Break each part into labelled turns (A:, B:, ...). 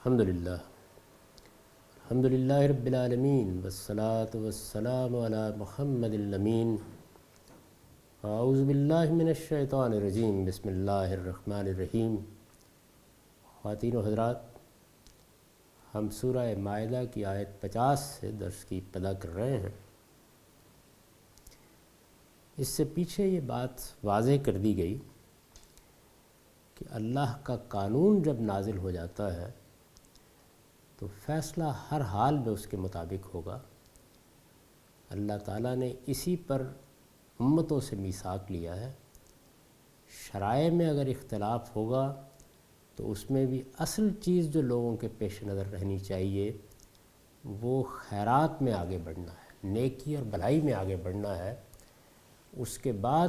A: الحمدللہ رب العالمین والصلاة والسلام علی محمد الامین اعوذ باللہ من الشیطان الرجیم بسم اللہ الرحمن الرحیم۔ خواتین و حضرات، ہم سورہ مائدہ کی آیت 50 سے درس کی ابتدا کر رہے ہیں۔ اس سے پیچھے یہ بات واضح کر دی گئی کہ اللہ کا قانون جب نازل ہو جاتا ہے تو فیصلہ ہر حال میں اس کے مطابق ہوگا۔ اللہ تعالیٰ نے اسی پر امتوں سے میثاق لیا ہے۔ شرائع میں اگر اختلاف ہوگا تو اس میں بھی اصل چیز جو لوگوں کے پیش نظر رہنی چاہیے وہ خیرات میں آگے بڑھنا ہے، نیکی اور بھلائی میں آگے بڑھنا ہے۔ اس کے بعد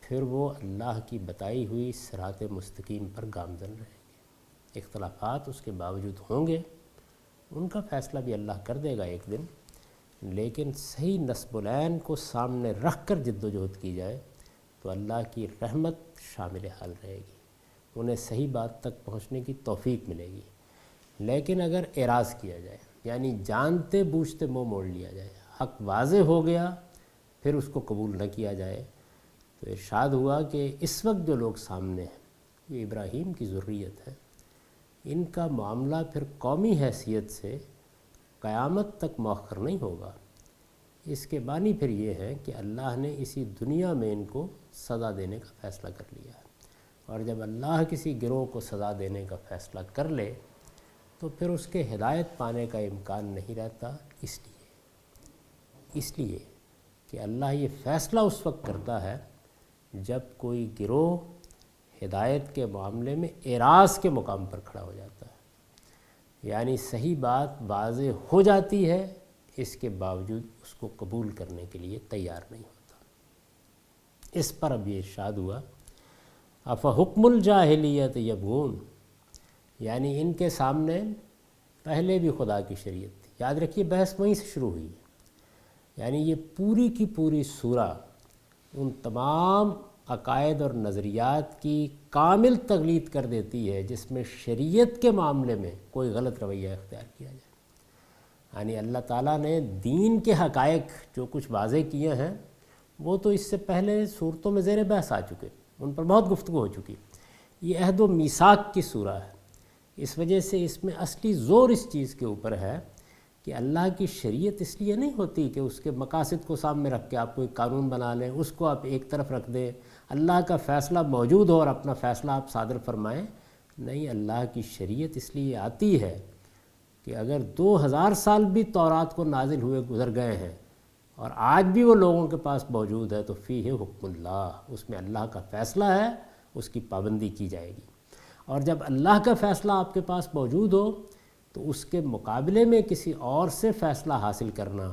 A: پھر وہ اللہ کی بتائی ہوئی صراط مستقیم پر گامزن رہیں گے۔ اختلافات اس کے باوجود ہوں گے، ان کا فیصلہ بھی اللہ کر دے گا ایک دن، لیکن صحیح نصب العین کو سامنے رکھ کر جد و جہد کی جائے تو اللہ کی رحمت شامل حال رہے گی، انہیں صحیح بات تک پہنچنے کی توفیق ملے گی۔ لیکن اگر اعراض کیا جائے، یعنی جانتے بوجھتے منہ موڑ لیا جائے، حق واضح ہو گیا پھر اس کو قبول نہ کیا جائے، تو ارشاد ہوا کہ اس وقت جو لوگ سامنے ہیں یہ ابراہیم کی ذریت ہے، ان کا معاملہ پھر قومی حیثیت سے قیامت تک مؤخر نہیں ہوگا۔ اس کے بانی پھر یہ ہے کہ اللہ نے اسی دنیا میں ان کو سزا دینے کا فیصلہ کر لیا ہے، اور جب اللہ کسی گروہ کو سزا دینے کا فیصلہ کر لے تو پھر اس کے ہدایت پانے کا امکان نہیں رہتا، اس لیے کہ اللہ یہ فیصلہ اس وقت کرتا ہے جب کوئی گروہ ہدایت کے معاملے میں اعراض کے مقام پر کھڑا ہو جاتا ہے، یعنی صحیح بات واضح ہو جاتی ہے، اس کے باوجود اس کو قبول کرنے کے لیے تیار نہیں ہوتا۔ اس پر اب یہ ارشاد ہوا افحکم الجاہلیت یبغون، یعنی ان کے سامنے پہلے بھی خدا کی شریعت تھی۔ یاد رکھیے بحث وہیں سے شروع ہوئی ہے، یعنی یہ پوری کی پوری سورہ ان تمام عقائد اور نظریات کی کامل تغلید کر دیتی ہے جس میں شریعت کے معاملے میں کوئی غلط رویہ اختیار کیا جائے۔ یعنی اللہ تعالیٰ نے دین کے حقائق جو کچھ واضح کیے ہیں وہ تو اس سے پہلے صورتوں میں زیر بحث آ چکے، ان پر بہت گفتگو ہو چکی۔ یہ عہد و میثاق کی سورہ ہے، اس وجہ سے اس میں اصلی زور اس چیز کے اوپر ہے کہ اللہ کی شریعت اس لیے نہیں ہوتی کہ اس کے مقاصد کو سامنے رکھ کے آپ کوئی قانون بنا لیں، اس کو آپ ایک طرف رکھ دیں، اللہ کا فیصلہ موجود ہو اور اپنا فیصلہ آپ صادر فرمائیں۔ نہیں، اللہ کی شریعت اس لیے آتی ہے کہ اگر 2000 سال بھی تورات کو نازل ہوئے گزر گئے ہیں اور آج بھی وہ لوگوں کے پاس موجود ہے تو فیہ حکم اللہ، اس میں اللہ کا فیصلہ ہے، اس کی پابندی کی جائے گی۔ اور جب اللہ کا فیصلہ آپ کے پاس موجود ہو تو اس کے مقابلے میں کسی اور سے فیصلہ حاصل کرنا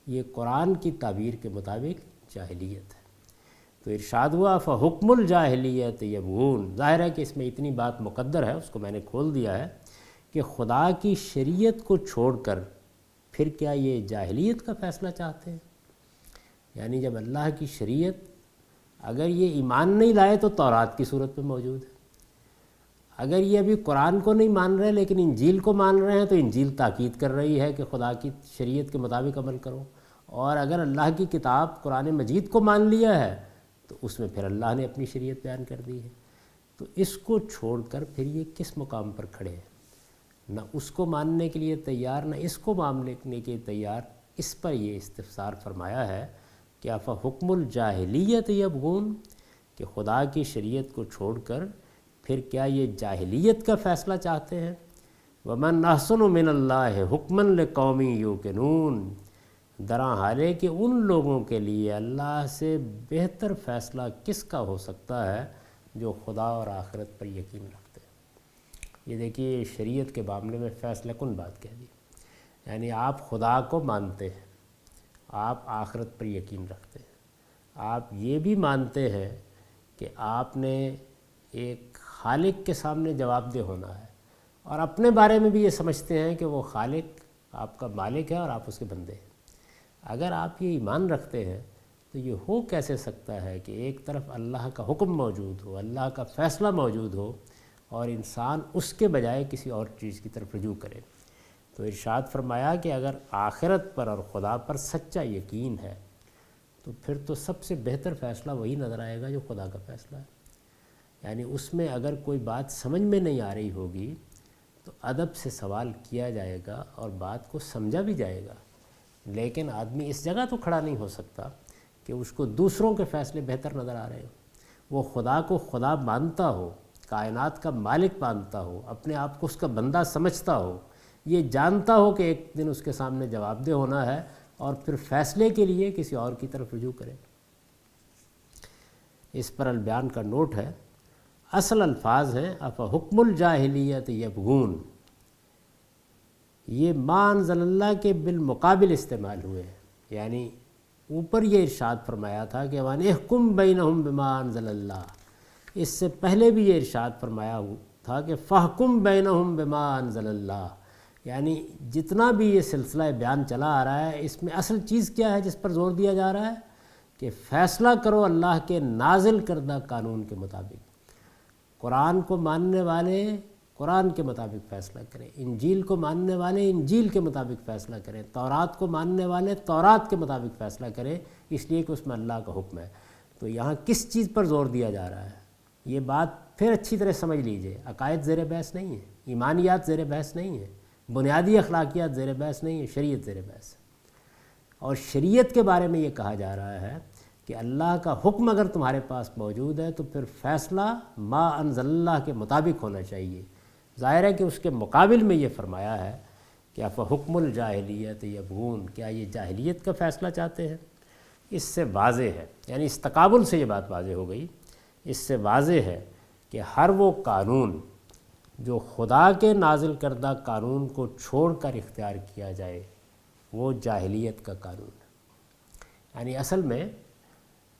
A: یہ قرآن کی تعبیر کے مطابق جاہلیت ہے۔ تو ارشاد ہوا فحکم الجاہلیت یبغون، ظاہر ہے کہ اس میں اتنی بات مقدر ہے، اس کو میں نے کھول دیا ہے کہ خدا کی شریعت کو چھوڑ کر پھر کیا یہ جاہلیت کا فیصلہ چاہتے ہیں؟ یعنی جب اللہ کی شریعت اگر یہ ایمان نہیں لائے تو تورات کی صورت میں موجود ہے، اگر یہ ابھی قرآن کو نہیں مان رہے لیکن انجیل کو مان رہے ہیں تو انجیل تاکید کر رہی ہے کہ خدا کی شریعت کے مطابق عمل کرو، اور اگر اللہ کی کتاب قرآن مجید کو مان لیا ہے تو اس میں پھر اللہ نے اپنی شریعت بیان کر دی ہے۔ تو اس کو چھوڑ کر پھر یہ کس مقام پر کھڑے ہیں؟ نہ اس کو ماننے کے لیے تیار، نہ اس کو ماننے کے لیے تیار۔ اس پر یہ استفسار فرمایا ہے کہ افحکم الجاہلیت یبغون، کہ خدا کی شریعت کو چھوڑ کر پھر کیا یہ جاہلیت کا فیصلہ چاہتے ہیں؟ وَمَنْ أَحْسَنُ مِنَ اللَّهِ حُكْمًا لِقَوْمٍ يُوقِنُونَ، درا حال ہے کہ ان لوگوں کے لیے اللہ سے بہتر فیصلہ کس کا ہو سکتا ہے جو خدا اور آخرت پر یقین رکھتے ہیں۔ یہ دیکھیے شریعت کے معاملے میں فیصلہ کن بات کہہ دی، یعنی آپ خدا کو مانتے ہیں، آپ آخرت پر یقین رکھتے ہیں، آپ یہ بھی مانتے ہیں کہ آپ نے ایک خالق کے سامنے جواب دہ ہونا ہے، اور اپنے بارے میں بھی یہ سمجھتے ہیں کہ وہ خالق آپ کا مالک ہے اور آپ اس کے بندے ہیں۔ اگر آپ یہ ایمان رکھتے ہیں تو یہ ہو کیسے سکتا ہے کہ ایک طرف اللہ کا حکم موجود ہو، اللہ کا فیصلہ موجود ہو، اور انسان اس کے بجائے کسی اور چیز کی طرف رجوع کرے۔ تو ارشاد فرمایا کہ اگر آخرت پر اور خدا پر سچا یقین ہے تو پھر تو سب سے بہتر فیصلہ وہی نظر آئے گا جو خدا کا فیصلہ ہے۔ یعنی اس میں اگر کوئی بات سمجھ میں نہیں آ رہی ہوگی تو ادب سے سوال کیا جائے گا اور بات کو سمجھا بھی جائے گا، لیکن آدمی اس جگہ تو کھڑا نہیں ہو سکتا کہ اس کو دوسروں کے فیصلے بہتر نظر آ رہے ہوں۔ وہ خدا کو خدا مانتا ہو، کائنات کا مالک مانتا ہو، اپنے آپ کو اس کا بندہ سمجھتا ہو، یہ جانتا ہو کہ ایک دن اس کے سامنے جواب دہ ہونا ہے، اور پھر فیصلے کے لیے کسی اور کی طرف رجوع کرے۔ اس پر البیان کا نوٹ ہے، اصل الفاظ ہیں افحکم الجاہلیت یبغون، یہ ما انزل اللہ کے بالمقابل استعمال ہوئے ہیں۔ یعنی اوپر یہ ارشاد فرمایا تھا کہ وَأَنِ احْكُم بَيْنَهُم بِمَا أَنزَلَ اللَّهُ، اس سے پہلے بھی یہ ارشاد فرمایا تھا کہ فَاحْكُم بَيْنَهُم بِمَا أَنزَلَ اللَّهُ۔ یعنی جتنا بھی یہ سلسلہ بیان چلا آ رہا ہے، اس میں اصل چیز کیا ہے جس پر زور دیا جا رہا ہے کہ فیصلہ کرو اللہ کے نازل کردہ قانون کے مطابق۔ قرآن کو ماننے والے قرآن کے مطابق فیصلہ کریں، انجیل کو ماننے والے انجیل کے مطابق فیصلہ کریں، تورات کو ماننے والے تورات کے مطابق فیصلہ کریں، اس لیے کہ اس میں اللہ کا حکم ہے۔ تو یہاں کس چیز پر زور دیا جا رہا ہے، یہ بات پھر اچھی طرح سمجھ لیجئے۔ عقائد زیر بحث نہیں ہے، ایمانیات زیر بحث نہیں ہے، بنیادی اخلاقیات زیر بحث نہیں ہے، شریعت زیر بحث ہے۔ اور شریعت کے بارے میں یہ کہا جا رہا ہے کہ اللہ کا حکم اگر تمہارے پاس موجود ہے تو پھر فیصلہ ما انزل اللہ کے مطابق ہونا چاہیے۔ ظاہر ہے کہ اس کے مقابل میں یہ فرمایا ہے کہ افحکم الجاہلیت یبغون، کیا یہ جاہلیت کا فیصلہ چاہتے ہیں؟ اس سے واضح ہے، یعنی اس تقابل سے یہ بات واضح ہو گئی، اس سے واضح ہے کہ ہر وہ قانون جو خدا کے نازل کردہ قانون کو چھوڑ کر اختیار کیا جائے وہ جاہلیت کا قانون ہے۔ یعنی اصل میں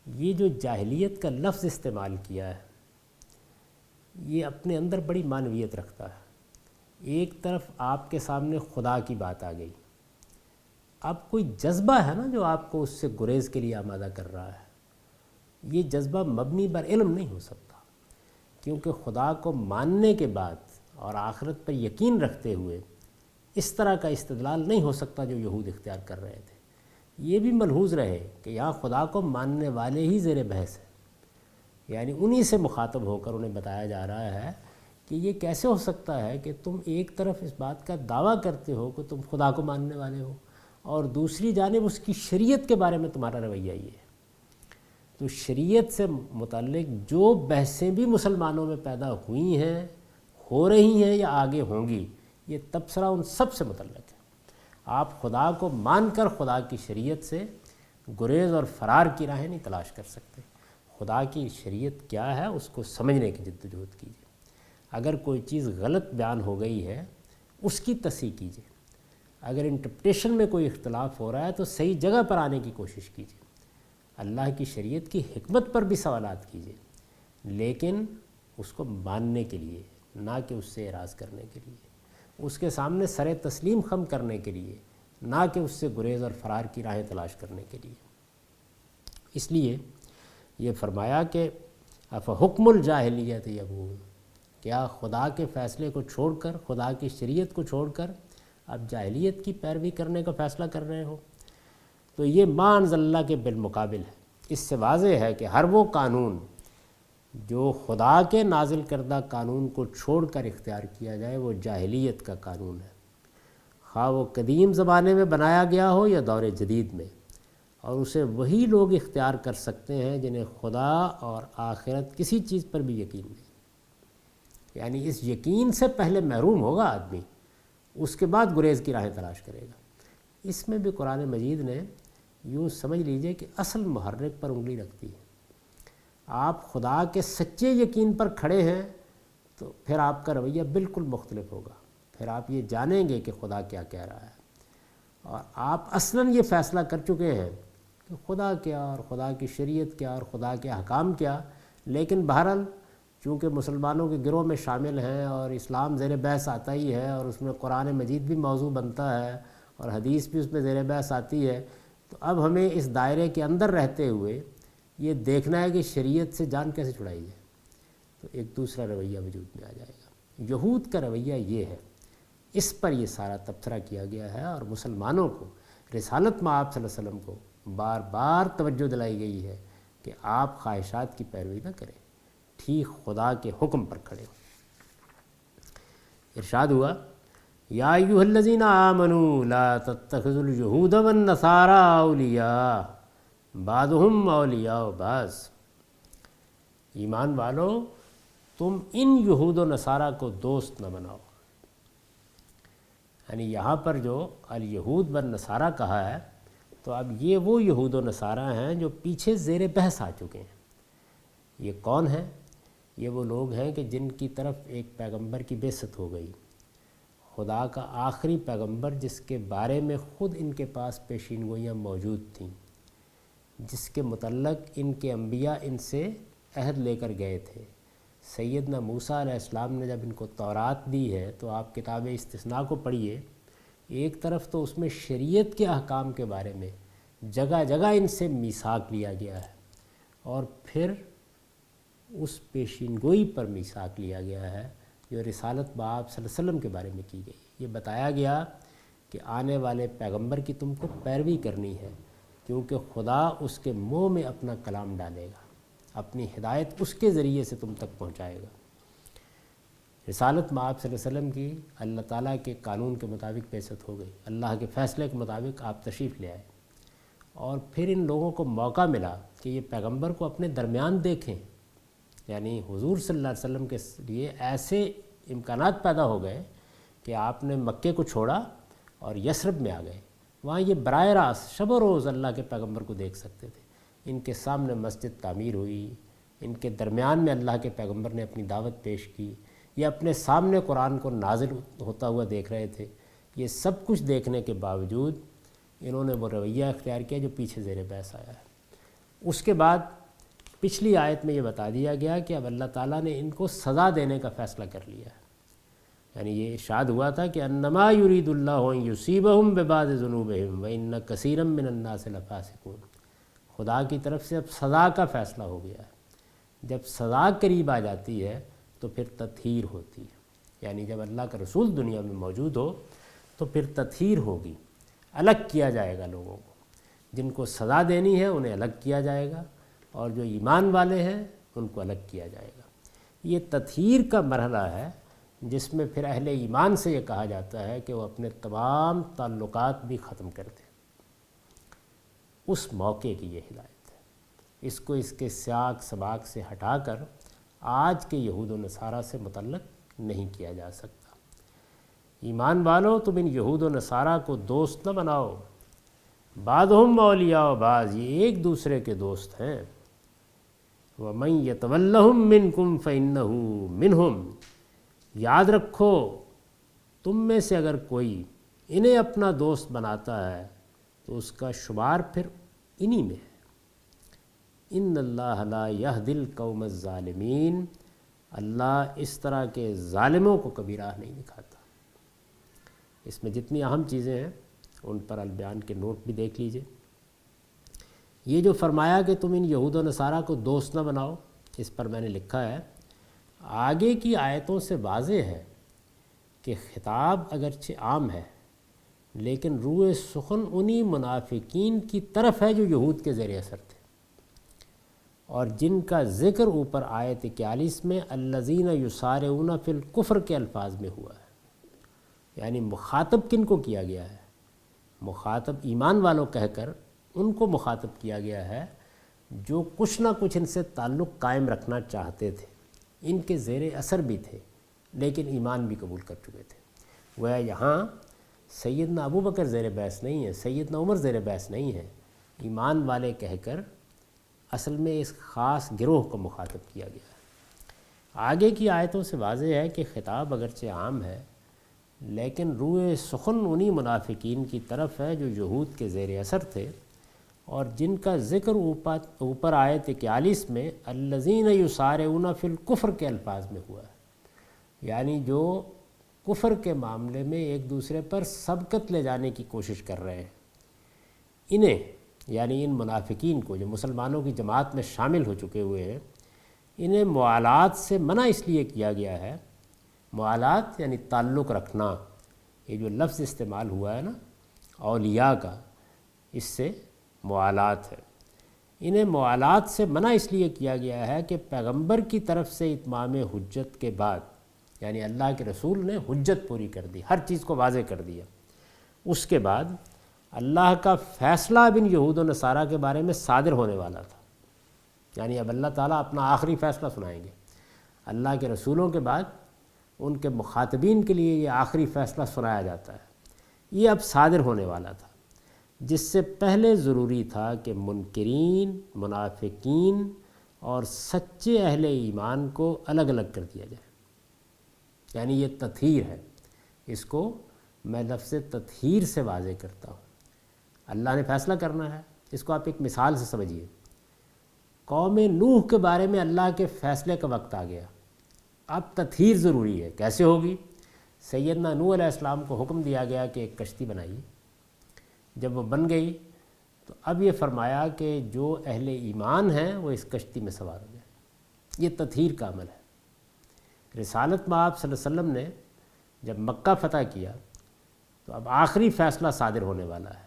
A: یہ جو جاہلیت کا لفظ استعمال کیا ہے یہ اپنے اندر بڑی معنویت رکھتا ہے۔ ایک طرف آپ کے سامنے خدا کی بات آ گئی، اب کوئی جذبہ ہے نا جو آپ کو اس سے گریز کے لیے آمادہ کر رہا ہے، یہ جذبہ مبنی بر علم نہیں ہو سکتا، کیونکہ خدا کو ماننے کے بعد اور آخرت پر یقین رکھتے ہوئے اس طرح کا استدلال نہیں ہو سکتا جو یہود اختیار کر رہے تھے۔ یہ بھی ملحوظ رہے کہ یہاں خدا کو ماننے والے ہی زیر بحث ہیں، یعنی انہی سے مخاطب ہو کر انہیں بتایا جا رہا ہے کہ یہ کیسے ہو سکتا ہے کہ تم ایک طرف اس بات کا دعویٰ کرتے ہو کہ تم خدا کو ماننے والے ہو اور دوسری جانب اس کی شریعت کے بارے میں تمہارا رویہ یہ ہے۔ تو شریعت سے متعلق جو بحثیں بھی مسلمانوں میں پیدا ہوئی ہیں، ہو رہی ہیں یا آگے ہوں گی، یہ تبصرہ ان سب سے متعلق ہے۔ آپ خدا کو مان کر خدا کی شریعت سے گریز اور فرار کی راہیں نہیں تلاش کر سکتے۔ خدا کی شریعت کیا ہے اس کو سمجھنے کی جدوجہد کیجیے۔ اگر کوئی چیز غلط بیان ہو گئی ہے اس کی تصحیح کیجیے، اگر انٹرپریٹیشن میں کوئی اختلاف ہو رہا ہے تو صحیح جگہ پر آنے کی کوشش کیجیے، اللہ کی شریعت کی حکمت پر بھی سوالات کیجیے، لیکن اس کو ماننے کے لیے، نہ کہ اس سے اعراض کرنے کے لیے، اس کے سامنے سر تسلیم خم کرنے کے لیے، نہ کہ اس سے گریز اور فرار کی راہیں تلاش کرنے کے لیے۔ اس لیے یہ فرمایا کہ افحکم الجاہلیت یبغون، کیا خدا کے فیصلے کو چھوڑ کر، خدا کی شریعت کو چھوڑ کر اب جاہلیت کی پیروی کرنے کا فیصلہ کر رہے ہو؟ تو یہ ما انزل اللہ کے بالمقابل ہے۔ اس سے واضح ہے کہ ہر وہ قانون جو خدا کے نازل کردہ قانون کو چھوڑ کر اختیار کیا جائے وہ جاہلیت کا قانون ہے، خواہ وہ قدیم زمانے میں بنایا گیا ہو یا دور جدید میں، اور اسے وہی لوگ اختیار کر سکتے ہیں جنہیں خدا اور آخرت کسی چیز پر بھی یقین نہیں۔ یعنی اس یقین سے پہلے محروم ہوگا آدمی، اس کے بعد گریز کی راہیں تلاش کرے گا۔ اس میں بھی قرآن مجید نے یوں سمجھ لیجئے کہ اصل محرک پر انگلی رکھتی ہے۔ آپ خدا کے سچے یقین پر کھڑے ہیں تو پھر آپ کا رویہ بالکل مختلف ہوگا، پھر آپ یہ جانیں گے کہ خدا کیا کہہ رہا ہے، اور آپ اصلاً یہ فیصلہ کر چکے ہیں کہ خدا کیا اور خدا کی شریعت کیا اور خدا کے احکام کیا، لیکن بہرحال چونکہ مسلمانوں کے گروہ میں شامل ہیں اور اسلام زیر بحث آتا ہی ہے اور اس میں قرآن مجید بھی موضوع بنتا ہے اور حدیث بھی اس میں زیر بحث آتی ہے، تو اب ہمیں اس دائرے کے اندر رہتے ہوئے یہ دیکھنا ہے کہ شریعت سے جان کیسے چھڑائی جائے۔ تو ایک دوسرا رویہ وجود میں آ جائے گا۔ یہود کا رویہ یہ ہے، اس پر یہ سارا تبصرہ کیا گیا ہے، اور مسلمانوں کو رسالت مآب صلی اللہ علیہ وسلم کو بار بار توجہ دلائی گئی ہے کہ آپ خواہشات کی پیروی نہ کریں، ٹھیک خدا کے حکم پر کھڑے ہوں۔ ارشاد ہوا یا ایھا الذین آمنوا لا تتخذوا اليہود والنصارى اولیاء بعضهم اولیاء بعض، ایمان والو تم ان یہود و نصارہ کو دوست نہ بناؤ۔ یعنی یہاں پر جو الیہود والنصارہ کہا ہے، تو اب یہ وہ یہود و نصارہ ہیں جو پیچھے زیر بحث آ چکے ہیں۔ یہ کون ہیں؟ یہ وہ لوگ ہیں کہ جن کی طرف ایک پیغمبر کی بعثت ہو گئی، خدا کا آخری پیغمبر جس کے بارے میں خود ان کے پاس پیشین گوئیاں موجود تھیں، جس کے متعلق ان کے انبیاء ان سے عہد لے کر گئے تھے۔ سیدنا موسیٰ علیہ السلام نے جب ان کو تورات دی ہے تو آپ کتاب استثناء کو پڑھیے، ایک طرف تو اس میں شریعت کے احکام کے بارے میں جگہ جگہ ان سے میثاق لیا گیا ہے، اور پھر اس پیشین گوئی پر میثاق لیا گیا ہے جو رسالت مآب صلی اللہ علیہ وسلم کے بارے میں کی گئی۔ یہ بتایا گیا کہ آنے والے پیغمبر کی تم کو پیروی کرنی ہے، کیونکہ خدا اس کے منہ میں اپنا کلام ڈالے گا، اپنی ہدایت اس کے ذریعے سے تم تک پہنچائے گا۔ رسالت مآب صلی اللہ علیہ وسلم کی اللہ تعالیٰ کے قانون کے مطابق بعثت ہو گئی، اللہ کے فیصلے کے مطابق آپ تشریف لے آئے، اور پھر ان لوگوں کو موقع ملا کہ یہ پیغمبر کو اپنے درمیان دیکھیں۔ یعنی حضور صلی اللہ علیہ وسلم کے لیے ایسے امکانات پیدا ہو گئے کہ آپ نے مکے کو چھوڑا اور یثرب میں آ گئے، وہاں یہ براہ راست شب و روز اللہ کے پیغمبر کو دیکھ سکتے تھے۔ ان کے سامنے مسجد تعمیر ہوئی، ان کے درمیان میں اللہ کے پیغمبر نے اپنی دعوت پیش کی، یہ اپنے سامنے قرآن کو نازل ہوتا ہوا دیکھ رہے تھے۔ یہ سب کچھ دیکھنے کے باوجود انہوں نے وہ رویہ اختیار کیا جو پیچھے زیر بحث آیا ہے۔ اس کے بعد پچھلی آیت میں یہ بتا دیا گیا کہ اب اللہ تعالیٰ نے ان کو سزا دینے کا فیصلہ کر لیا ہے۔ یعنی یہ ارشاد ہوا تھا کہ انما یرید اللہ ان یصیبہم ببعض ذنوبہم وان کثیرا من الناس لفاسقون، خدا کی طرف سے اب سزا کا فیصلہ ہو گیا ہے۔ جب سزا قریب آ جاتی ہے تو پھر تطہیر ہوتی ہے، یعنی جب اللہ کا رسول دنیا میں موجود ہو تو پھر تطہیر ہوگی، الگ کیا جائے گا لوگوں کو، جن کو سزا دینی ہے انہیں الگ کیا جائے گا، اور جو ایمان والے ہیں ان کو الگ کیا جائے گا۔ یہ تطہیر کا مرحلہ ہے جس میں پھر اہل ایمان سے یہ کہا جاتا ہے کہ وہ اپنے تمام تعلقات بھی ختم کر دیں۔ اس موقع کی یہ ہدایت ہے، اس کو اس کے سیاق سباق سے ہٹا کر آج کے یہود و نصارہ سے متعلق نہیں کیا جا سکتا۔ ایمان والو تم ان یہود و نصارہ کو دوست نہ بناؤ، بعضهم اولیاء بعض، یہ ایک دوسرے کے دوست ہیں۔ وَمَن يَتَوَلَّهُم مِّنكُمْ فَإِنَّهُ مِنْهُمْ، یاد رکھو تم میں سے اگر کوئی انہیں اپنا دوست بناتا ہے تو اس کا شمار پھر انہی میں ہے۔ ان اللہ لا یہدی القوم الظالمین، اللہ اس طرح کے ظالموں کو کبھی راہ نہیں دکھاتا۔ اس میں جتنی اہم چیزیں ہیں ان پر البیان کے نوٹ بھی دیکھ لیجئے۔ یہ جو فرمایا کہ تم ان یہود و نصارہ کو دوست نہ بناؤ، اس پر میں نے لکھا ہے آگے کی آیتوں سے واضح ہے کہ خطاب اگرچہ عام ہے لیکن روح سخن انہی منافقین کی طرف ہے جو یہود کے زیر اثر تھے، اور جن کا ذکر اوپر آیت 41 میں الذین یسارعون فی الکفر کے الفاظ میں ہوا ہے۔ یعنی مخاطب کن کو کیا گیا ہے؟ مخاطب ایمان والوں کہہ کر ان کو مخاطب کیا گیا ہے جو کچھ نہ کچھ ان سے تعلق قائم رکھنا چاہتے تھے، ان کے زیر اثر بھی تھے لیکن ایمان بھی قبول کر چکے تھے۔ گویا یہاں سیدنا ابو بکر زیر بحث نہیں ہے، سیدنا عمر زیر بحث نہیں ہے، ایمان والے کہہ کر اصل میں اس خاص گروہ کو مخاطب کیا گیا ہے۔ آگے کی آیتوں سے واضح ہے کہ خطاب اگرچہ عام ہے لیکن روح سخن انہی منافقین کی طرف ہے جو یہود کے زیر اثر تھے، اور جن کا ذکر اوپر آیت 41 میں الذین یسارعون فی الکفر کے الفاظ میں ہوا ہے، یعنی جو کفر کے معاملے میں ایک دوسرے پر سبقت لے جانے کی کوشش کر رہے ہیں، انہیں یعنی ان منافقین کو جو مسلمانوں کی جماعت میں شامل ہو چکے ہوئے ہیں، انہیں موالات سے منع اس لیے کیا گیا ہے، موالات یعنی تعلق رکھنا، یہ جو لفظ استعمال ہوا ہے نا اولیاء کا، اس سے موالات ہے، انہیں موالات سے منع اس لیے کیا گیا ہے کہ پیغمبر کی طرف سے اتمام حجت کے بعد، یعنی اللہ کے رسول نے حجت پوری کر دی، ہر چیز کو واضح کر دیا، اس کے بعد اللہ کا فیصلہ اب ان یہود و نصارہ کے بارے میں صادر ہونے والا تھا، یعنی اب اللہ تعالیٰ اپنا آخری فیصلہ سنائیں گے۔ اللہ کے رسولوں کے بعد ان کے مخاطبین کے لیے یہ آخری فیصلہ سنایا جاتا ہے، یہ اب صادر ہونے والا تھا، جس سے پہلے ضروری تھا کہ منکرین، منافقین اور سچے اہل ایمان کو الگ الگ کر دیا جائے، یعنی یہ تطہیر ہے، اس کو میں لفظ تطہیر سے واضح کرتا ہوں۔ اللہ نے فیصلہ کرنا ہے، اس کو آپ ایک مثال سے سمجھیے۔ قوم نوح کے بارے میں اللہ کے فیصلے کا وقت آ گیا، اب تطہیر ضروری ہے، کیسے ہوگی؟ سیدنا نوح علیہ السلام کو حکم دیا گیا کہ ایک کشتی بنائیے، جب وہ بن گئی تو اب یہ فرمایا کہ جو اہل ایمان ہیں وہ اس کشتی میں سوار ہو جائیں، یہ تطہیر کا عمل ہے۔ رسالت میں آپ صلی اللہ علیہ وسلم نے جب مکہ فتح کیا تو اب آخری فیصلہ صادر ہونے والا ہے،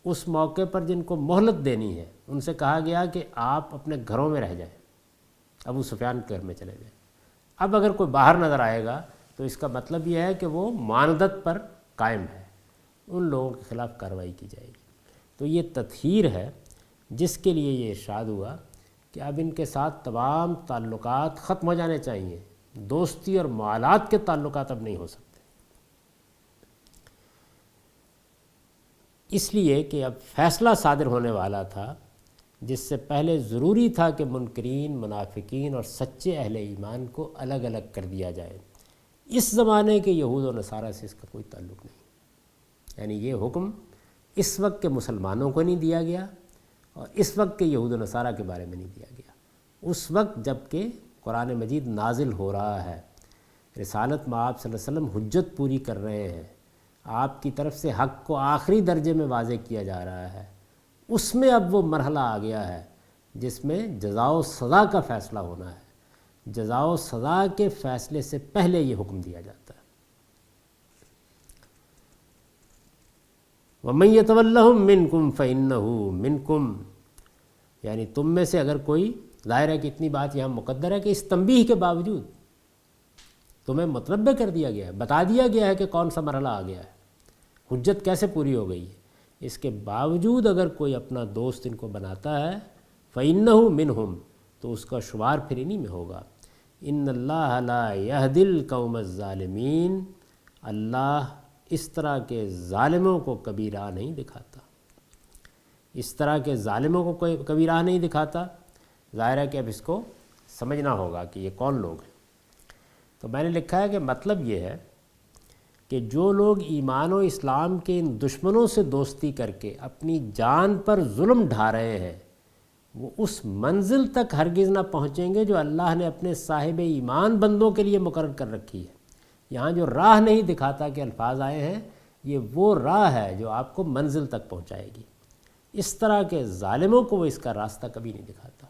A: اس موقع پر جن کو مہلت دینی ہے ان سے کہا گیا کہ آپ اپنے گھروں میں رہ جائیں، ابو سفیان کے گھر میں چلے جائیں۔ اب اگر کوئی باہر نظر آئے گا تو اس کا مطلب یہ ہے کہ وہ معاندت پر قائم ہے، ان لوگوں کے خلاف کارروائی کی جائے گی۔ تو یہ تطہیر ہے جس کے لیے یہ ارشاد ہوا کہ اب ان کے ساتھ تمام تعلقات ختم ہو جانے چاہیے، دوستی اور موالات کے تعلقات اب نہیں ہو سکتے، اس لیے کہ اب فیصلہ صادر ہونے والا تھا، جس سے پہلے ضروری تھا کہ منکرین، منافقین اور سچے اہل ایمان کو الگ الگ کر دیا جائے۔ اس زمانے کے یہود و نصارہ سے اس کا کوئی تعلق نہیں، یعنی یہ حکم اس وقت کے مسلمانوں کو نہیں دیا گیا اور اس وقت کے یہود و نصارہ کے بارے میں نہیں دیا گیا، اس وقت جب کہ قرآن مجید نازل ہو رہا ہے، رسالت میں آپ صلی اللہ علیہ وسلم حجت پوری کر رہے ہیں، آپ کی طرف سے حق کو آخری درجے میں واضح کیا جا رہا ہے، اس میں اب وہ مرحلہ آ گیا ہے جس میں جزا و سزا کا فیصلہ ہونا ہے۔ جزا و سزا کے فیصلے سے پہلے یہ حکم دیا جاتا ہے۔ وَمَن يَتَوَلَّهُم مِّنكُمْ فَإِنَّهُ مِنكُمْ، یعنی تم میں سے اگر کوئی، ظاہر ہے کہ اتنی بات یہاں مقدر ہے کہ اس تنبیہ کے باوجود تمہیں متنبع کر دیا گیا ہے، بتا دیا گیا ہے کہ کون سا مرحلہ آ گیا ہے، حجت کیسے پوری ہو گئی ہے، اس کے باوجود اگر کوئی اپنا دوست ان کو بناتا ہے فَإِنَّهُ مِنْهُمْ، تو اس کا شمار پھر انہی میں ہوگا۔ إِنَّ اللَّهَ لَا يَهْدِي الْقَوْمَ الظَّالِمِينَ، اللہ اس طرح کے ظالموں کو کبھی راہ نہیں دکھاتا، اس طرح کے ظالموں کو کبھی راہ نہیں دکھاتا۔ ظاہر ہے کہ اب اس کو سمجھنا ہوگا کہ یہ کون لوگ ہیں۔ تو میں نے لکھا ہے کہ مطلب یہ ہے کہ جو لوگ ایمان و اسلام کے ان دشمنوں سے دوستی کر کے اپنی جان پر ظلم ڈھا رہے ہیں، وہ اس منزل تک ہرگز نہ پہنچیں گے جو اللہ نے اپنے صاحب ایمان بندوں کے لیے مقرر کر رکھی ہے۔ یہاں جو راہ نہیں دکھاتا کے الفاظ آئے ہیں، یہ وہ راہ ہے جو آپ کو منزل تک پہنچائے گی۔ اس طرح کے ظالموں کو وہ اس کا راستہ کبھی نہیں دکھاتا۔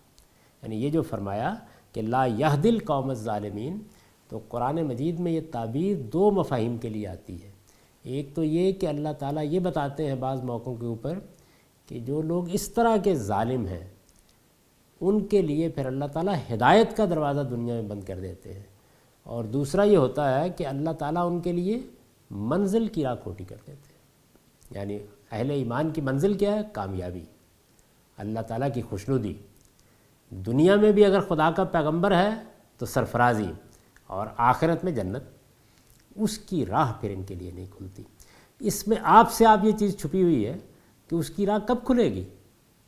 A: یعنی یہ جو فرمایا کہ لا یہدی القوم الظالمین، تو قرآن مجید میں یہ تعبیر دو مفاہیم کے لیے آتی ہے۔ ایک تو یہ کہ اللہ تعالیٰ یہ بتاتے ہیں بعض موقعوں کے اوپر کہ جو لوگ اس طرح کے ظالم ہیں ان کے لیے پھر اللہ تعالیٰ ہدایت کا دروازہ دنیا میں بند کر دیتے ہیں، اور دوسرا یہ ہوتا ہے کہ اللہ تعالیٰ ان کے لیے منزل کی راہ کھوٹی کر دیتے ہیں۔ یعنی اہل ایمان کی منزل کیا ہے؟ کامیابی، اللہ تعالیٰ کی خوشنودی، دنیا میں بھی اگر خدا کا پیغمبر ہے تو سرفرازی، اور آخرت میں جنت، اس کی راہ پھر ان کے لیے نہیں کھلتی۔ اس میں آپ سے آپ یہ چیز چھپی ہوئی ہے کہ اس کی راہ کب کھلے گی؟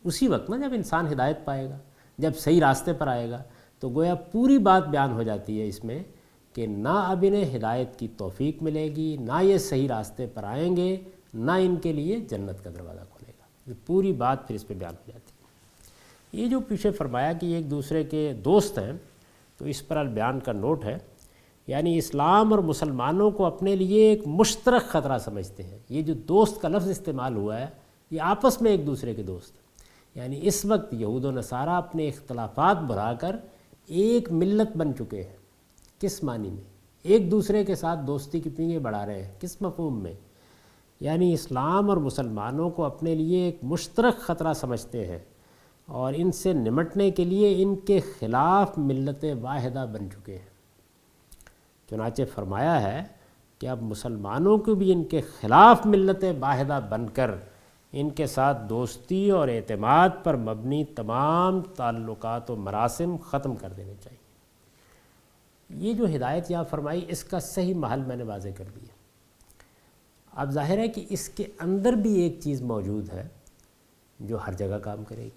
A: اسی وقت نا جب انسان ہدایت پائے گا، جب صحیح راستے پر آئے گا۔ تو گویا پوری بات بیان ہو جاتی ہے اس میں کہ نہ اب انہیں ہدایت کی توفیق ملے گی، نہ یہ صحیح راستے پر آئیں گے، نہ ان کے لیے جنت کا دروازہ کھلے گا۔ یہ پوری بات پھر اس پہ بیان ہو جاتی ہے۔ یہ جو پیچھے فرمایا کہ یہ ایک دوسرے کے دوست ہیں، تو اس پر البیان کا نوٹ ہے، یعنی اسلام اور مسلمانوں کو اپنے لیے ایک مشترک خطرہ سمجھتے ہیں۔ یہ جو دوست کا لفظ استعمال ہوا ہے، یہ آپس میں ایک دوسرے کے دوست ہیں۔ یعنی اس وقت یہود و نصارہ اپنے اختلافات بڑھا کر ایک ملت بن چکے ہیں۔ کس معنی میں؟ ایک دوسرے کے ساتھ دوستی کی پینگیں بڑھا رہے ہیں۔ کس مفہوم میں؟ یعنی اسلام اور مسلمانوں کو اپنے لیے ایک مشترک خطرہ سمجھتے ہیں اور ان سے نمٹنے کے لیے ان کے خلاف ملت واحدہ بن چکے ہیں۔ چنانچہ فرمایا ہے کہ اب مسلمانوں کو بھی ان کے خلاف ملت واحدہ بن کر ان کے ساتھ دوستی اور اعتماد پر مبنی تمام تعلقات و مراسم ختم کر دینے چاہیے۔ یہ جو ہدایت یہاں فرمائی، اس کا صحیح محل میں نے واضح کر دیا۔ اب ظاہر ہے کہ اس کے اندر بھی ایک چیز موجود ہے جو ہر جگہ کام کرے گی،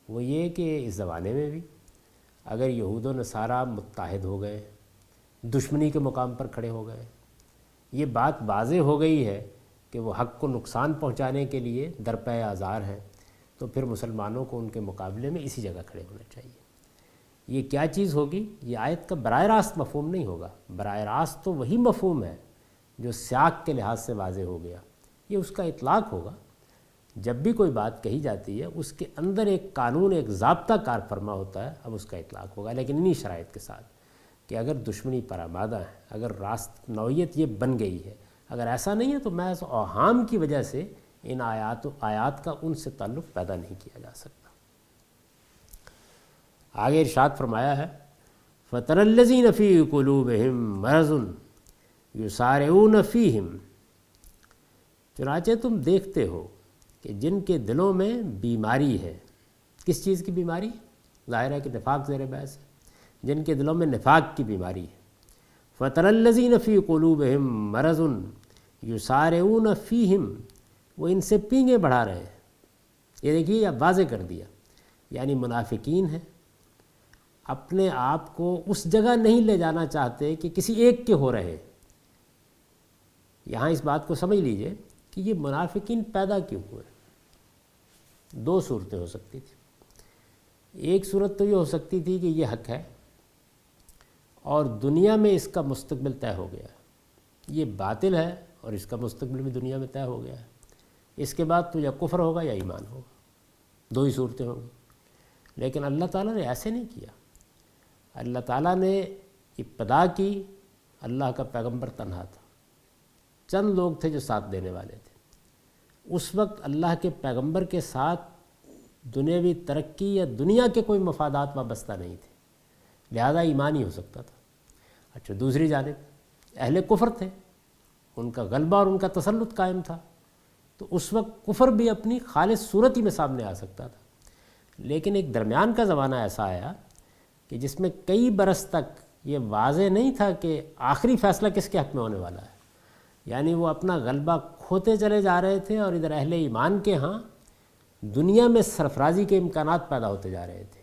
A: وہ یہ کہ اس زمانے میں بھی اگر یہود و نصارہ متحد ہو گئے، دشمنی کے مقام پر کھڑے ہو گئے، یہ بات واضح ہو گئی ہے کہ وہ حق کو نقصان پہنچانے کے لیے درپے آزار ہیں، تو پھر مسلمانوں کو ان کے مقابلے میں اسی جگہ کھڑے ہونا چاہیے۔ یہ کیا چیز ہوگی؟ یہ آیت کا براہ راست مفہوم نہیں ہوگا، براہ راست تو وہی مفہوم ہے جو سیاق کے لحاظ سے واضح ہو گیا، یہ اس کا اطلاق ہوگا۔ جب بھی کوئی بات کہی جاتی ہے اس کے اندر ایک قانون، ایک ضابطہ کار فرما ہوتا ہے، اب اس کا اطلاق ہوگا، لیکن انہی شرائط کے ساتھ کہ اگر دشمنی پر آمادہ ہے، اگر راست نوعیت یہ بن گئی ہے، اگر ایسا نہیں ہے تو محض اوہام کی وجہ سے ان آیات کا ان سے تعلق پیدا نہیں کیا جا سکتا۔ آگے ارشاد فرمایا ہے فَتَرَى الَّذِينَ فِي قُلُوبِهِم مَرَضٌ يُسَارِعُونَ فِيهِمْ، چنانچہ تم دیکھتے ہو کہ جن کے دلوں میں بیماری ہے۔ کس چیز کی بیماری؟ ظاہر ہے کہ نفاق زیر بحث ہے، جن کے دلوں میں نفاق کی بیماری ہے۔ فَتَرَى الَّذِينَ فِي قُلُوبِهِم مَرَضٌ يُسَارِعُونَ فِيهِمْ، وہ ان سے پینگیں بڑھا رہے ہیں۔ یہ دیکھیے اب واضح کر دیا، یعنی منافقین ہیں، اپنے آپ کو اس جگہ نہیں لے جانا چاہتے کہ کسی ایک کے ہو رہے۔ یہاں اس بات کو سمجھ لیجئے کہ یہ منافقین پیدا کیوں ہوئے۔ دو صورتیں ہو سکتی تھیں۔ ایک صورت تو یہ ہو سکتی تھی کہ یہ حق ہے اور دنیا میں اس کا مستقبل طے ہو گیا ہے، یہ باطل ہے اور اس کا مستقبل بھی دنیا میں طے ہو گیا ہے، اس کے بعد تو یا کفر ہوگا یا ایمان ہوگا، دو ہی صورتیں ہوں گی۔ لیکن اللہ تعالیٰ نے ایسے نہیں کیا۔ اللہ تعالیٰ نے ابتدا کی، اللہ کا پیغمبر تنہا تھا، چند لوگ تھے جو ساتھ دینے والے تھے۔ اس وقت اللہ کے پیغمبر کے ساتھ دنیاوی ترقی یا دنیا کے کوئی مفادات وابستہ نہیں تھے، لہذا ایمان ہی ہو سکتا تھا۔ اچھا، دوسری جانب اہل کفر تھے، ان کا غلبہ اور ان کا تسلط قائم تھا، تو اس وقت کفر بھی اپنی خالص صورت ہی میں سامنے آ سکتا تھا۔ لیکن ایک درمیان کا زمانہ ایسا آیا کہ جس میں کئی برس تک یہ واضح نہیں تھا کہ آخری فیصلہ کس کے حق میں ہونے والا ہے، یعنی وہ اپنا غلبہ کھوتے چلے جا رہے تھے اور ادھر اہل ایمان کے ہاں دنیا میں سرفرازی کے امکانات پیدا ہوتے جا رہے تھے۔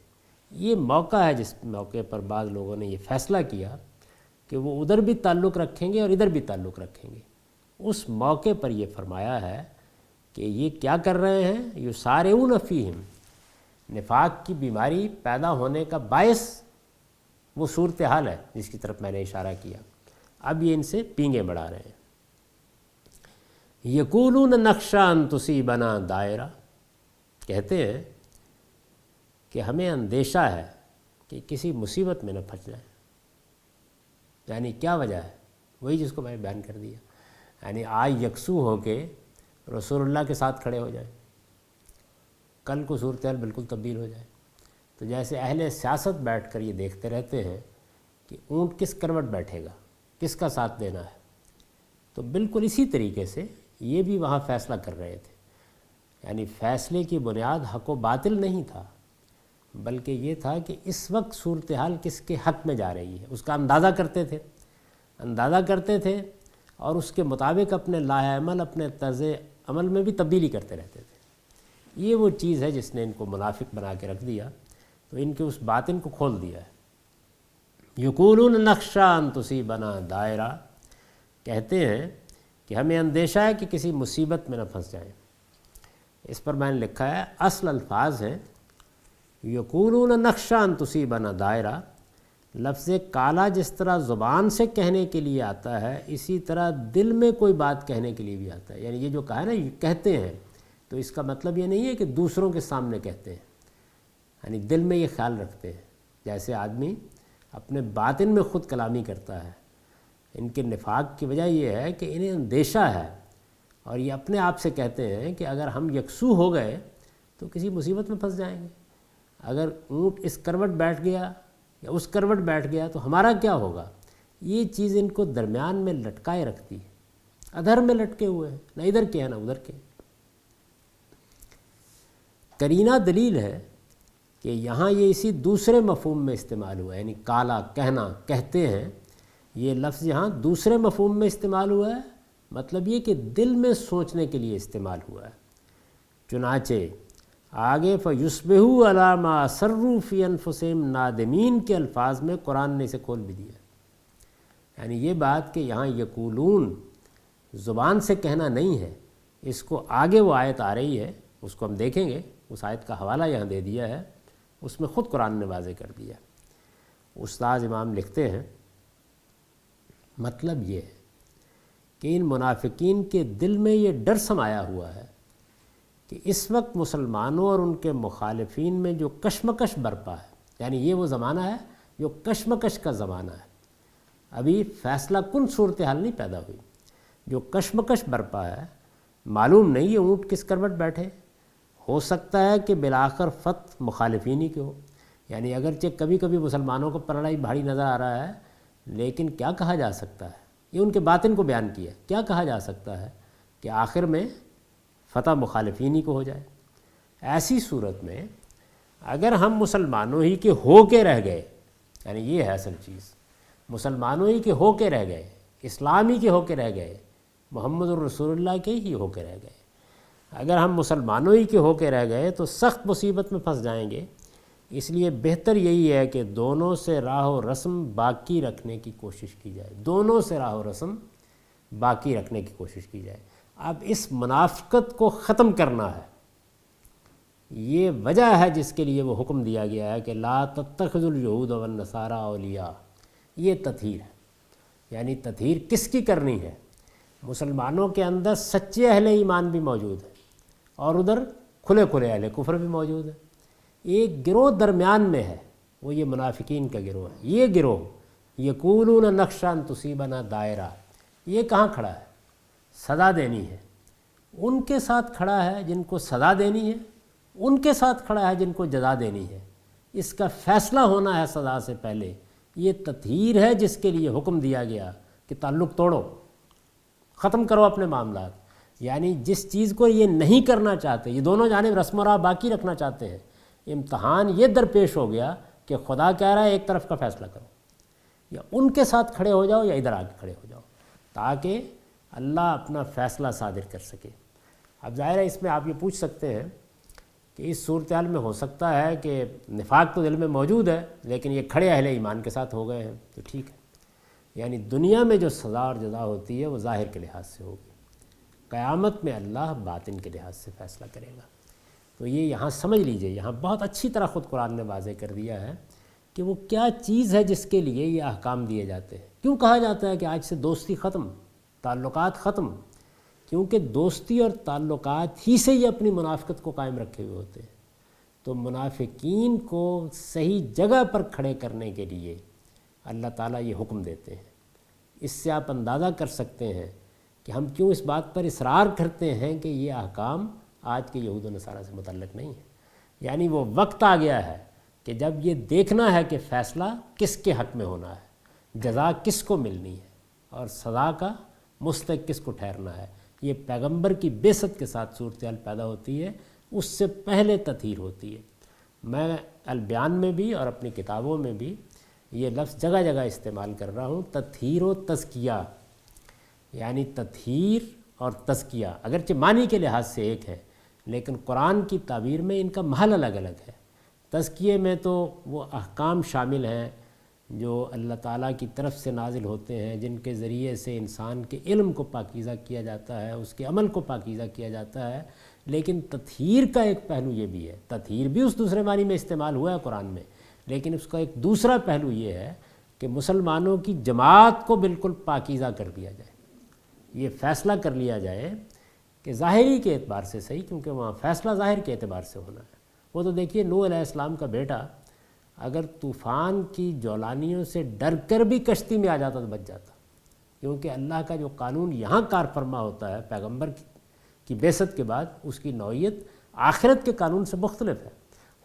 A: یہ موقع ہے جس موقع پر بعض لوگوں نے یہ فیصلہ کیا کہ وہ ادھر بھی تعلق رکھیں گے اور ادھر بھی تعلق رکھیں گے۔ اس موقع پر یہ فرمایا ہے کہ یہ کیا کر رہے ہیں؟ یسارعون فیہم، نفاق کی بیماری پیدا ہونے کا باعث وہ صورتحال ہے جس کی طرف میں نے اشارہ کیا۔ اب یہ ان سے پینگیں بڑھا رہے ہیں۔ یقولون نخشی ان تصیبنا دائرہ، کہتے ہیں کہ ہمیں اندیشہ ہے کہ کسی مصیبت میں نہ پھنس جائیں۔ یعنی کیا وجہ ہے؟ وہی جس کو میں نے بیان کر دیا، یعنی آج یکسو ہو کے رسول اللہ کے ساتھ کھڑے ہو جائیں، کل کو صورتحال بالکل تبدیل ہو جائے۔ تو جیسے اہل سیاست بیٹھ کر یہ دیکھتے رہتے ہیں کہ اونٹ کس کروٹ بیٹھے گا، کس کا ساتھ دینا ہے، تو بالکل اسی طریقے سے یہ بھی وہاں فیصلہ کر رہے تھے۔ یعنی فیصلے کی بنیاد حق و باطل نہیں تھا، بلکہ یہ تھا کہ اس وقت صورتحال کس کے حق میں جا رہی ہے، اس کا اندازہ کرتے تھے اور اس کے مطابق اپنے لاہ عمل، اپنے طرز عمل میں بھی تبدیلی کرتے رہتے تھے۔ یہ وہ چیز ہے جس نے ان کو منافق بنا کے رکھ دیا، تو ان کے اس باطن کو کھول دیا ہے۔ یقولون نخشی ان تصیبنا دائرہ، کہتے ہیں کہ ہمیں اندیشہ ہے کہ کسی مصیبت میں نہ پھنس جائیں۔ اس پر میں نے لکھا ہے اصل الفاظ ہیں یقولون نخشی ان تصیبنا دائرہ، لفظ کالا جس طرح زبان سے کہنے کے لیے آتا ہے، اسی طرح دل میں کوئی بات کہنے کے لیے بھی آتا ہے۔ یعنی یہ جو کہا ہے نا یہ کہتے ہیں، تو اس کا مطلب یہ نہیں ہے کہ دوسروں کے سامنے کہتے ہیں، یعنی دل میں یہ خیال رکھتے ہیں جیسے آدمی اپنے باطن میں خود کلامی کرتا ہے، ان کے نفاق کی وجہ یہ ہے کہ انہیں اندیشہ ہے، اور یہ اپنے آپ سے کہتے ہیں کہ اگر ہم یکسو ہو گئے تو کسی مصیبت میں پھنس جائیں گے، اگر اونٹ اس کروٹ بیٹھ گیا یا اس کروٹ بیٹھ گیا تو ہمارا کیا ہوگا۔ یہ چیز ان کو درمیان میں لٹکائے رکھتی ہے، ادھر میں لٹکے ہوئے ہیں، نہ ادھر کے ہیں نہ ادھر کے۔ کرینہ دلیل ہے کہ یہاں یہ اسی دوسرے مفہوم میں استعمال ہوا ہے، یعنی کالا کہنا، کہتے ہیں، یہ لفظ یہاں دوسرے مفہوم میں استعمال ہوا ہے، مطلب یہ کہ دل میں سوچنے کے لیے استعمال ہوا ہے۔ چنانچہ آگے فَيُصْبِحُوا عَلَىٰ مَا أَسَرُّوا فِي أَنفُسِهِمْ نادمین کے الفاظ میں قرآن نے اسے کھول بھی دیا، یعنی یہ بات کہ یہاں یقولون زبان سے کہنا نہیں ہے، اس کو آگے وہ آیت آ رہی ہے، اس کو ہم دیکھیں گے، اس آیت کا حوالہ یہاں دے دیا ہے، اس میں خود قرآن نے واضح کر دیا۔ استاذ امام لکھتے ہیں مطلب یہ ہے کہ ان منافقین کے دل میں یہ ڈر سمایا ہوا ہے کہ اس وقت مسلمانوں اور ان کے مخالفین میں جو کشمکش برپا ہے، یعنی یہ وہ زمانہ ہے جو کشمکش کا زمانہ ہے، ابھی فیصلہ کن صورتحال نہیں پیدا ہوئی، جو کشمکش برپا ہے، معلوم نہیں یہ اونٹ کس کروٹ بیٹھے، ہو سکتا ہے کہ بالآخر فتح مخالفین ہی کے ہو، یعنی اگرچہ کبھی کبھی مسلمانوں کو پلڑا ہی بھاری نظر آ رہا ہے، لیکن کیا کہا جا سکتا ہے، یہ ان کے باطن کو بیان کیا، کیا کہا جا سکتا ہے کہ آخر میں فتح مخالفین ہی کو ہو جائے۔ ایسی صورت میں اگر ہم مسلمانوں ہی کے ہو کے رہ گئے، یعنی یہ ہے اصل چیز، مسلمانوں ہی کے ہو کے رہ گئے، اسلام ہی کے ہو کے رہ گئے، محمد الرسول اللہ کے ہی ہو کے رہ گئے، اگر ہم مسلمانوں ہی کے ہو کے رہ گئے تو سخت مصیبت میں پھنس جائیں گے۔ اس لیے بہتر یہی ہے کہ دونوں سے راہ و رسم باقی رکھنے کی کوشش کی جائے، دونوں سے راہ و رسم باقی رکھنے کی کوشش کی جائے۔ اب اس منافقت کو ختم کرنا ہے، یہ وجہ ہے جس کے لیے وہ حکم دیا گیا ہے کہ لا تتخذوا اليہود والنصارى اولیاء، یہ تطہیر ہے۔ یعنی تطہیر کس کی کرنی ہے؟ مسلمانوں کے اندر سچے اہل ایمان بھی موجود ہیں اور ادھر کھلے کھلے اہل کفر بھی موجود ہیں، ایک گروہ درمیان میں ہے، وہ یہ منافقین کا گروہ ہے۔ یہ گروہ یقولون نخشى ان تصیبنا دائرہ، یہ کہاں کھڑا ہے؟ سزا دینی ہے، ان کے ساتھ کھڑا ہے جن کو سزا دینی ہے، ان کے ساتھ کھڑا ہے جن کو جزا دینی ہے، اس کا فیصلہ ہونا ہے سزا سے پہلے۔ یہ تطہیر ہے جس کے لیے حکم دیا گیا کہ تعلق توڑو، ختم کرو اپنے معاملات، یعنی جس چیز کو یہ نہیں کرنا چاہتے، یہ دونوں جانب رسم و راہ باقی رکھنا چاہتے ہیں، امتحان یہ درپیش ہو گیا کہ خدا کہہ رہا ہے ایک طرف کا فیصلہ کرو، یا ان کے ساتھ کھڑے ہو جاؤ یا ادھر آ کے کھڑے ہو جاؤ، تاکہ اللہ اپنا فیصلہ صادر کر سکے۔ اب ظاہر ہے اس میں آپ یہ پوچھ سکتے ہیں کہ اس صورتحال میں ہو سکتا ہے کہ نفاق تو دل میں موجود ہے لیکن یہ کھڑے اہل ایمان کے ساتھ ہو گئے ہیں، تو ٹھیک ہے، یعنی دنیا میں جو سزا اور جزا ہوتی ہے وہ ظاہر کے لحاظ سے ہوگی، قیامت میں اللہ باطن کے لحاظ سے فیصلہ کرے گا۔ تو یہ یہاں سمجھ لیجئے، یہاں بہت اچھی طرح خود قرآن نے واضح کر دیا ہے کہ وہ کیا چیز ہے جس کے لیے یہ احکام دیے جاتے ہیں۔ کیوں کہا جاتا ہے کہ آج سے دوستی ختم، تعلقات ختم؟ کیونکہ دوستی اور تعلقات ہی سے یہ اپنی منافقت کو قائم رکھے ہوئے ہوتے ہیں۔ تو منافقین کو صحیح جگہ پر کھڑے کرنے کے لیے اللہ تعالیٰ یہ حکم دیتے ہیں۔ اس سے آپ اندازہ کر سکتے ہیں کہ ہم کیوں اس بات پر اصرار کرتے ہیں کہ یہ احکام آج کے یہود و نصارہ سے متعلق نہیں ہے۔ یعنی وہ وقت آ گیا ہے کہ جب یہ دیکھنا ہے کہ فیصلہ کس کے حق میں ہونا ہے، جزا کس کو ملنی ہے اور سزا کا مستحق کس کو ٹھہرنا ہے۔ یہ پیغمبر کی بعثت کے ساتھ صورتحال پیدا ہوتی ہے، اس سے پہلے تطہیر ہوتی ہے۔ میں البیان میں بھی اور اپنی کتابوں میں بھی یہ لفظ جگہ جگہ استعمال کر رہا ہوں، تطہیر و تزکیہ، یعنی تطہیر اور تزکیہ اگرچہ معنی کے لحاظ سے ایک ہے لیکن قرآن کی تعبیر میں ان کا محل الگ الگ ہے۔ تزکیے میں تو وہ احکام شامل ہیں جو اللہ تعالیٰ کی طرف سے نازل ہوتے ہیں، جن کے ذریعے سے انسان کے علم کو پاکیزہ کیا جاتا ہے، اس کے عمل کو پاکیزہ کیا جاتا ہے۔ لیکن تطہیر کا ایک پہلو یہ بھی ہے، تطہیر بھی اس دوسرے معنی میں استعمال ہوا ہے قرآن میں، لیکن اس کا ایک دوسرا پہلو یہ ہے کہ مسلمانوں کی جماعت کو بالکل پاکیزہ کر دیا جائے۔ یہ فیصلہ کر لیا جائے کہ ظاہری کے اعتبار سے صحیح، کیونکہ وہاں فیصلہ ظاہر کے اعتبار سے ہونا ہے۔ وہ تو دیکھیے نوح علیہ السلام کا بیٹا اگر طوفان کی جولانیوں سے ڈر کر بھی کشتی میں آ جاتا تو بچ جاتا، کیونکہ اللہ کا جو قانون یہاں کار فرما ہوتا ہے پیغمبر کی بعثت کے بعد، اس کی نوعیت آخرت کے قانون سے مختلف ہے۔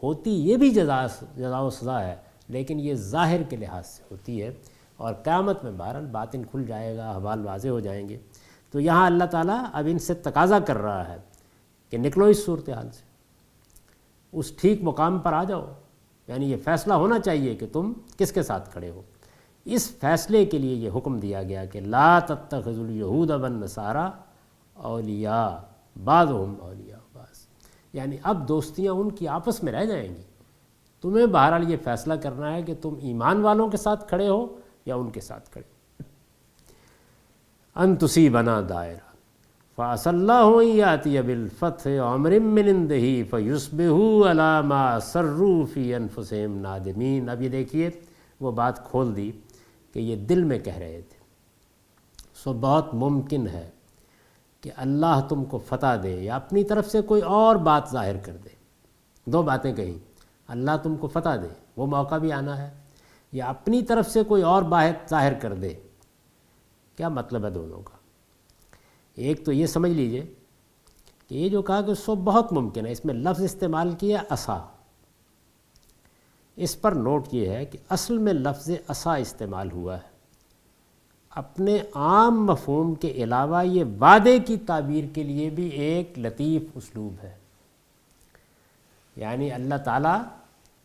A: ہوتی یہ بھی جزا و سزا ہے، لیکن یہ ظاہر کے لحاظ سے ہوتی ہے، اور قیامت میں بہرحال باطن کھل جائے گا، احوال واضح ہو جائیں گے۔ تو یہاں اللہ تعالیٰ اب ان سے تقاضا کر رہا ہے کہ نکلو اس صورتحال سے، اس ٹھیک مقام پر آ جاؤ، یعنی یہ فیصلہ ہونا چاہیے کہ تم کس کے ساتھ کھڑے ہو۔ اس فیصلے کے لیے یہ حکم دیا گیا کہ لا تتخذوا اليہود والنصارى اولیاء بعضهم اولیاء بعض، یعنی اب دوستیاں ان کی آپس میں رہ جائیں گی۔ تمہیں بہرحال یہ فیصلہ کرنا ہے کہ تم ایمان والوں کے ساتھ کھڑے ہو یا ان کے ساتھ کھڑے ہو۔ ان تصیبنا دائرہ فعسى الله ان يأتي بالفتح وامر من عنده فيصبحوا على ما اسروا في انفسهم نادمین۔ اب یہ دیکھیے وہ بات کھول دی کہ یہ دل میں کہہ رہے تھے، سو بہت ممکن ہے کہ اللہ تم کو فتح دے یا اپنی طرف سے کوئی اور بات ظاہر کر دے۔ دو باتیں کہیں، اللہ تم کو فتح دے، وہ موقع بھی آنا ہے، یا اپنی طرف سے کوئی اور بات ظاہر کر دے۔ کیا مطلب ہے دونوں کا؟ ایک تو یہ سمجھ لیجئے کہ یہ جو کہا کہ سو بہت ممکن ہے، اس میں لفظ استعمال کیا عصا۔ اس پر نوٹ یہ ہے کہ اصل میں لفظ عصا استعمال ہوا ہے، اپنے عام مفہوم کے علاوہ یہ وعدے کی تعبیر کے لیے بھی ایک لطیف اسلوب ہے۔ یعنی اللہ تعالیٰ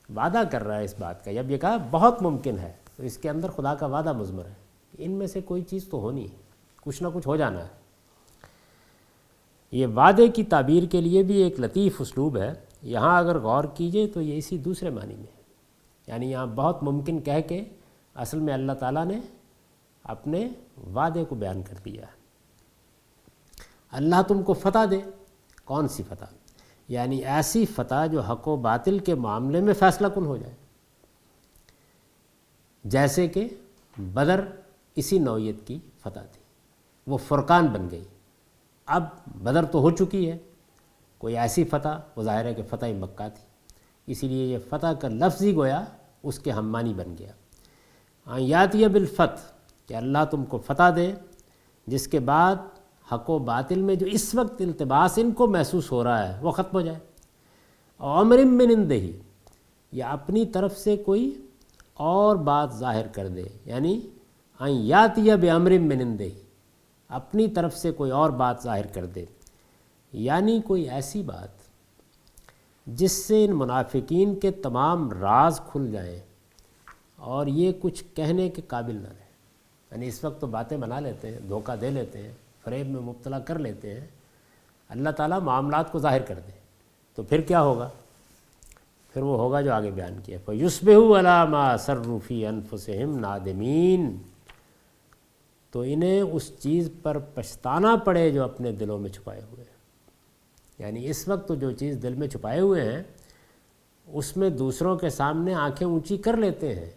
A: وعدہ کر رہا ہے اس بات کا، جب یہ کہا بہت ممکن ہے تو اس کے اندر خدا کا وعدہ مضمر ہے کہ ان میں سے کوئی چیز تو ہونی ہے، کچھ نہ کچھ ہو جانا ہے۔ یہ وعدے کی تعبیر کے لیے بھی ایک لطیف اسلوب ہے۔ یہاں اگر غور کیجئے تو یہ اسی دوسرے معنی میں ہے، یعنی یہاں بہت ممکن کہہ کے اصل میں اللہ تعالیٰ نے اپنے وعدے کو بیان کر دیا ہے۔ اللہ تم کو فتح دے، کون سی فتح؟ یعنی ایسی فتح جو حق و باطل کے معاملے میں فیصلہ کن ہو جائے، جیسے کہ بدر اسی نوعیت کی فتح تھی، وہ فرقان بن گئی۔ اب بدر تو ہو چکی ہے، کوئی ایسی فتح، وہ ظاہر ہے کہ فتح مکہ تھی، اسی لیے یہ فتح کا لفظ ہی گویا اس کے ہم معنی بن گیا۔ یاتی بالفتح، کہ اللہ تم کو فتح دے، جس کے بعد حق و باطل میں جو اس وقت التباس ان کو محسوس ہو رہا ہے وہ ختم ہو جائے۔ امر من عنده، یا اپنی طرف سے کوئی اور بات ظاہر کر دے، یعنی یاتی بامر من عنده، اپنی طرف سے کوئی اور بات ظاہر کر دے، یعنی کوئی ایسی بات جس سے ان منافقین کے تمام راز کھل جائیں اور یہ کچھ کہنے کے قابل نہ رہے۔ یعنی اس وقت تو باتیں بنا لیتے ہیں، دھوکہ دے لیتے ہیں، فریب میں مبتلا کر لیتے ہیں، اللہ تعالیٰ معاملات کو ظاہر کر دے تو پھر کیا ہوگا؟ پھر وہ ہوگا جو آگے بیان کیا، فَيُصْبِحُوا عَلَىٰ مَا أَسَرُّوا فِي أَنفُسِهِمْ نَادِمِينَ، تو انہیں اس چیز پر پچھتانا پڑے جو اپنے دلوں میں چھپائے ہوئے ہیں۔ یعنی اس وقت تو جو چیز دل میں چھپائے ہوئے ہیں اس میں دوسروں کے سامنے آنکھیں اونچی کر لیتے ہیں،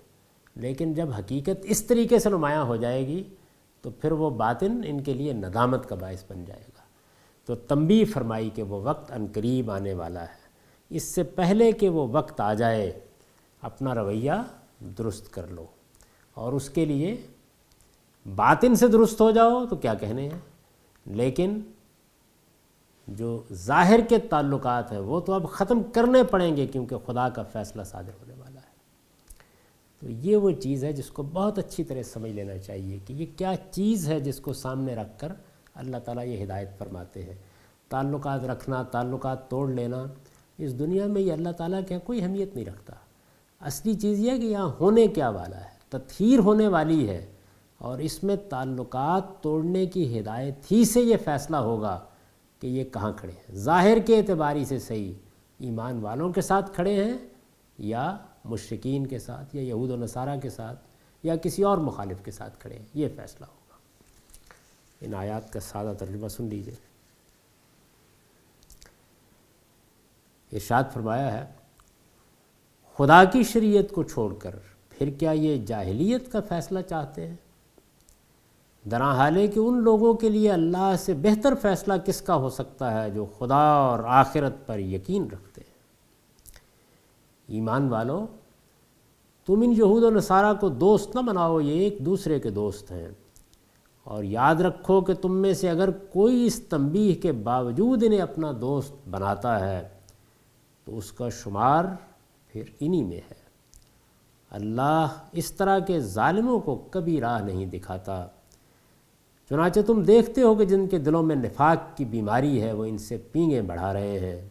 A: لیکن جب حقیقت اس طریقے سے نمایاں ہو جائے گی تو پھر وہ باطن ان کے لیے ندامت کا باعث بن جائے گا۔ تو تنبیہ فرمائی کہ وہ وقت عنقریب آنے والا ہے، اس سے پہلے کہ وہ وقت آ جائے اپنا رویہ درست کر لو، اور اس کے لیے باطن سے درست ہو جاؤ تو کیا کہنے ہیں، لیکن جو ظاہر کے تعلقات ہیں وہ تو اب ختم کرنے پڑیں گے کیونکہ خدا کا فیصلہ صادر ہونے والا ہے۔ تو یہ وہ چیز ہے جس کو بہت اچھی طرح سمجھ لینا چاہیے کہ یہ کیا چیز ہے جس کو سامنے رکھ کر اللہ تعالیٰ یہ ہدایت فرماتے ہیں۔ تعلقات رکھنا، تعلقات توڑ لینا، اس دنیا میں یہ اللہ تعالیٰ کے کوئی اہمیت نہیں رکھتا۔ اصلی چیز یہ ہے کہ یہاں ہونے کیا والا ہے، تطہیر ہونے والی ہے، اور اس میں تعلقات توڑنے کی ہدایت ہی سے یہ فیصلہ ہوگا کہ یہ کہاں کھڑے ہیں۔ ظاہر کے اعتباری سے صحیح ایمان والوں کے ساتھ کھڑے ہیں یا مشرکین کے ساتھ یا یہود و نصارہ کے ساتھ یا کسی اور مخالف کے ساتھ کھڑے ہیں، یہ فیصلہ ہوگا۔ ان آیات کا سادہ ترجمہ سن لیجئے۔ ارشاد فرمایا ہے، خدا کی شریعت کو چھوڑ کر پھر کیا یہ جاہلیت کا فیصلہ چاہتے ہیں؟ درا حال ہے کہ ان لوگوں کے لیے اللہ سے بہتر فیصلہ کس کا ہو سکتا ہے جو خدا اور آخرت پر یقین رکھتے ہیں۔ ایمان والو، تم ان یہود و نصارہ کو دوست نہ بناؤ، یہ ایک دوسرے کے دوست ہیں، اور یاد رکھو کہ تم میں سے اگر کوئی اس تنبیہ کے باوجود انہیں اپنا دوست بناتا ہے تو اس کا شمار پھر انہی میں ہے۔ اللہ اس طرح کے ظالموں کو کبھی راہ نہیں دکھاتا۔ چنانچہ تم دیکھتے ہو کہ جن کے دلوں میں نفاق کی بیماری ہے وہ ان سے پینگیں بڑھا رہے ہیں،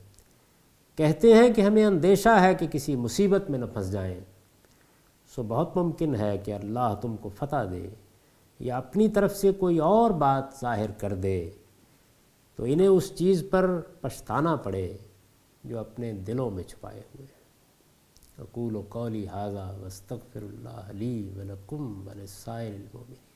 A: کہتے ہیں کہ ہمیں اندیشہ ہے کہ کسی مصیبت میں نہ پھنس جائیں۔ سو بہت ممکن ہے کہ اللہ تم کو فتح دے یا اپنی طرف سے کوئی اور بات ظاہر کر دے تو انہیں اس چیز پر پچھتانا پڑے جو اپنے دلوں میں چھپائے ہوئے ہیں۔ اقول قولی ھذا واستغفر اللہ لی ولکم ولسائر المؤمنین۔